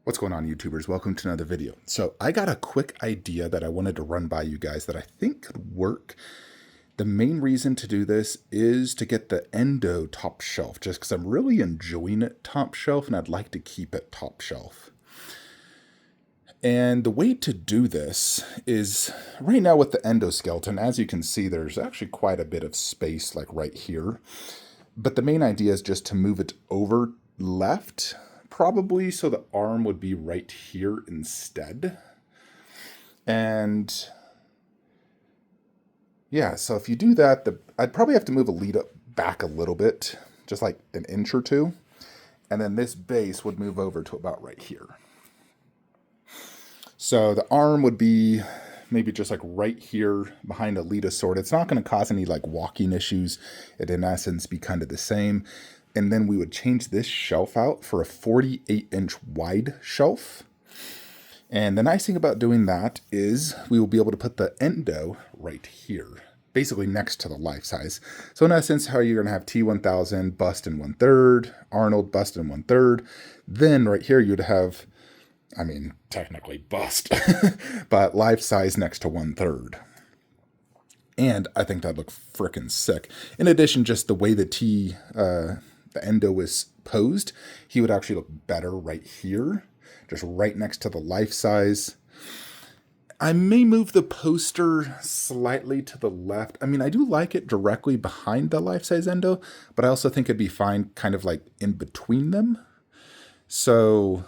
What's going on, YouTubers? Welcome to another video. So I got a quick idea that I wanted to run by you guys that I think could work. The main reason to do this is to get the Endo top shelf, just because I'm really enjoying it top shelf and I'd like to keep it top shelf. And the way to do this is right now with the endoskeleton, as you can see, there's actually quite a bit of space like right here. But the main idea is just to move it over left, probably so the arm would be right here instead. And yeah, so if you do that, I'd probably have to move a lead up back a little bit, just like an inch or two. And then this base would move over to about right here. So the arm would be maybe just like right here behind a lead sword. It's not going to cause any like walking issues. It'd in essence be kind of the same. And then we would change this shelf out for a 48-inch wide shelf. And the nice thing about doing that is we will be able to put the Endo right here, basically next to the life size. So in essence, how you're going to have T1000 bust in 1/3, Arnold bust in 1/3. Then right here you'd have, I mean, technically bust, but life size next to 1/3. And I think that'd look frickin' sick. In addition, just the way the Endo is posed, he would actually look better right here, just right next to the life size. I may move the poster slightly to the left. I mean, I do like it directly behind the life size Endo, but I also think it'd be fine kind of like in between them. So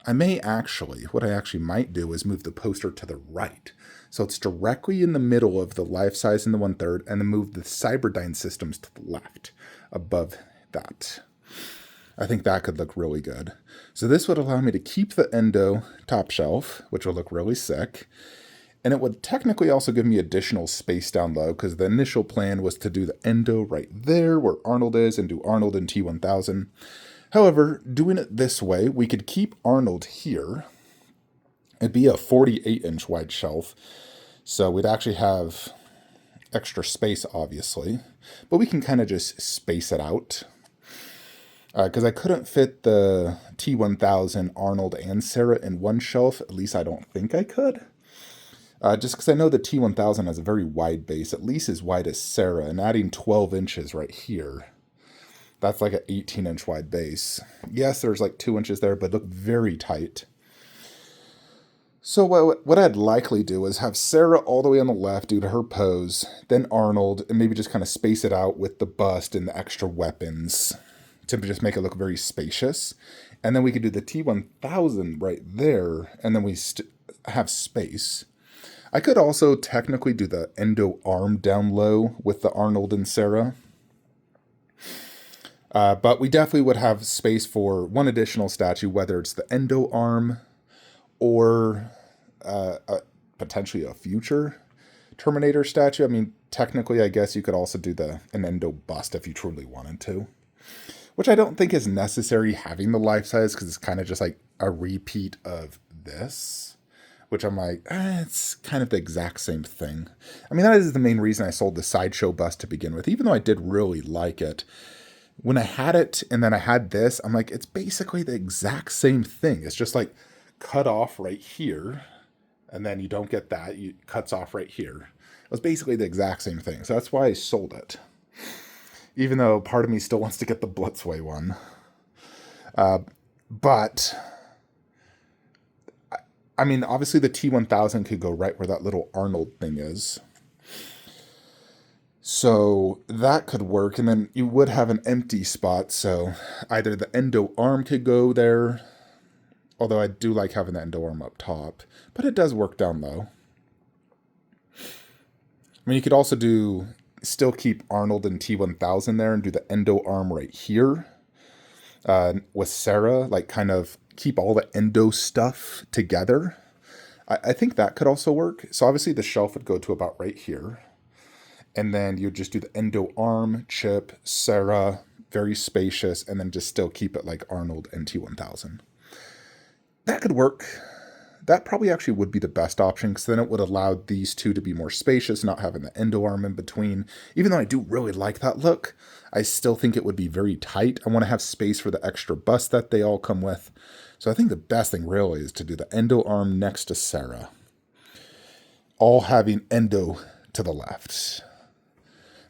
I may actually, what I actually might do is move the poster to the right. So it's directly in the middle of the life size in the 1/3, and then move the Cyberdyne systems to the left above that. I think that could look really good. So this would allow me to keep the Endo top shelf, which will look really sick. And it would technically also give me additional space down low, because the initial plan was to do the Endo right there where Arnold is and do Arnold in T1000. However, doing it this way, we could keep Arnold here. It'd be a 48-inch wide shelf. So we'd actually have extra space, obviously. But we can kind of just space it out. Because I couldn't fit the T1000, Arnold, and Sarah in one shelf. At least I don't think I could. Just because I know the T1000 has a very wide base, at least as wide as Sarah. And adding 12 inches right here, that's like an 18-inch wide base. Yes, there's like 2 inches there, but look very tight. So what I'd likely do is have Sarah all the way on the left due to her pose, then Arnold, and maybe just kind of space it out with the bust and the extra weapons to just make it look very spacious. And then we could do the T1000 right there, and then we have space. I could also technically do the Endo arm down low with the Arnold and Sarah. But we definitely would have space for one additional statue, whether it's the Endo arm or potentially a future Terminator statue. I mean, technically, I guess you could also do an Endo bust if you truly wanted to. Which I don't think is necessary having the life size, because it's kind of just like a repeat of this. Which I'm like, it's kind of the exact same thing. I mean, that is the main reason I sold the Sideshow bust to begin with, even though I did really like it. When I had it and then I had this, I'm like, it's basically the exact same thing. It's just like cut off right here, and then you don't get that. It cuts off right here. It was basically the exact same thing. So that's why I sold it. Even though part of me still wants to get the Blitzway one. But, I mean, obviously the T1000 could go right where that little Arnold thing is. So that could work. And then you would have an empty spot. So either the Endo arm could go there. Although I do like having the Endo arm up top. But it does work down low. I mean, you could also still keep Arnold and T1000 there and do the Endo arm right here with Sarah, like kind of keep all the Endo stuff together. I think that could also work. So obviously the shelf would go to about right here. And then you'd just do the Endo arm, Chip, Sarah, very spacious, and then just still keep it like Arnold and T1000. That could work. that probably actually would be the best option, because then it would allow these two to be more spacious, not having the endo arm in between. Even though I do really like that look, I still think it would be very tight. I want to have space for the extra bust that they all come with. So I think the best thing really is to do the endo arm next to Sarah, all having endo to the left.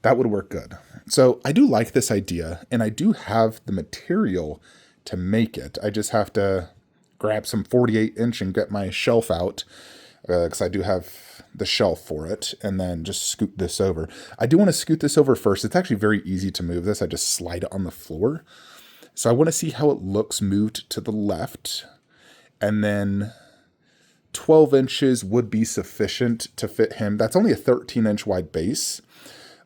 That would work good. So I do like this idea, and I do have the material to make it. I just have to grab some 48-inch and get my shelf out, because I do have the shelf for it, and then just scoot this over. I do want to scoot this over first. It's actually very easy to move this. I just slide it on the floor. So I want to see how it looks moved to the left, and then 12 inches would be sufficient to fit him. That's only a 13-inch wide base,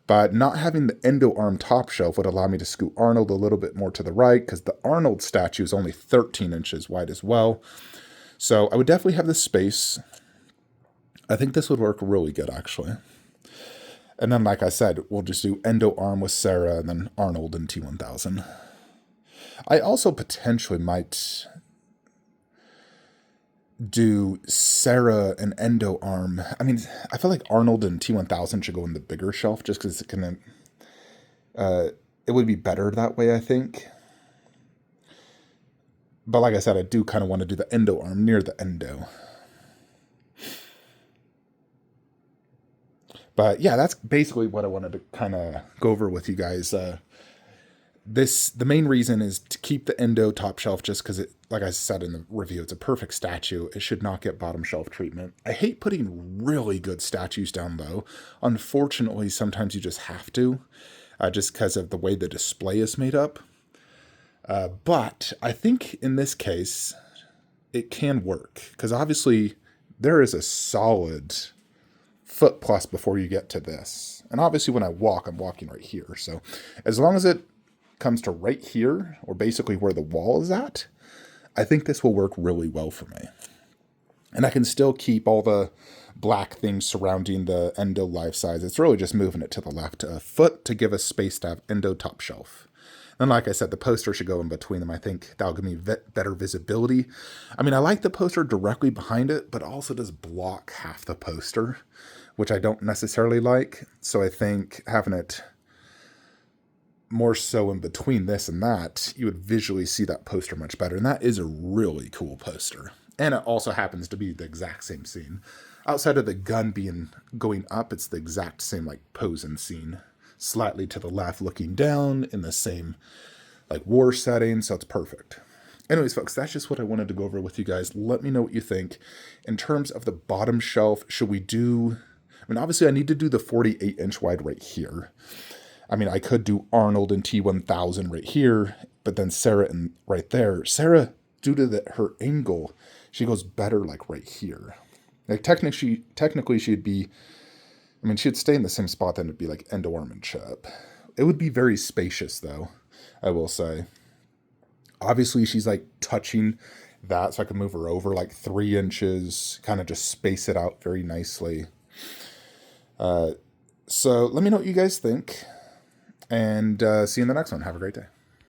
but not having the endo arm top shelf would allow me to scoot Arnold a little bit more to the right, because the Arnold statue is only 13 inches wide as well. So I would definitely have this space. I think this would work really good, actually. And then, like I said, we'll just do endo arm with Sarah and then Arnold in T1000. I also potentially might do Sarah and endo arm. I mean, I feel like Arnold and T1000 should go in the bigger shelf, just because it would be better that way, I think. But like I said, I do kind of want to do the endo arm near the endo. But yeah, that's basically what I wanted to kind of go over with you guys. The main reason is to keep the endo top shelf, just because it, like I said in the review, it's a perfect statue. It should not get bottom shelf treatment. I hate putting really good statues down low. Unfortunately, sometimes you just have to, just because of the way the display is made up. But I think in this case, it can work, because obviously there is a solid foot plus before you get to this. And obviously when I walk, I'm walking right here. So as long as it comes to right here, or basically where the wall is at, I think this will work really well for me. And I can still keep all the black things surrounding the endo life size. It's really just moving it to the left a foot to give us space to have endo top shelf. And like I said, the poster should go in between them. I think that'll give me better visibility. I mean, I like the poster directly behind it, but also does block half the poster, which I don't necessarily like. So I think having it more so in between this and that, you would visually see that poster much better. And that is a really cool poster. And it also happens to be the exact same scene. Outside of the gun going up, it's the exact same like pose and scene. Slightly to the left looking down in the same like war setting, so it's perfect. Anyways, folks, that's just what I wanted to go over with you guys. Let me know what you think. In terms of the bottom shelf, should we do... I mean, obviously I need to do the 48-inch wide right here. I mean, I could do Arnold and T1000 right here, but then Sarah and right there. Sarah, due to her angle, she goes better like right here. Like technically she'd be... I mean, she'd stay in the same spot, then it'd be like endo arm and chip. It would be very spacious, though, I will say. Obviously, she's like touching that, so I can move her over like 3 inches, kind of just space it out very nicely. So let me know what you guys think, and see you in the next one. Have a great day.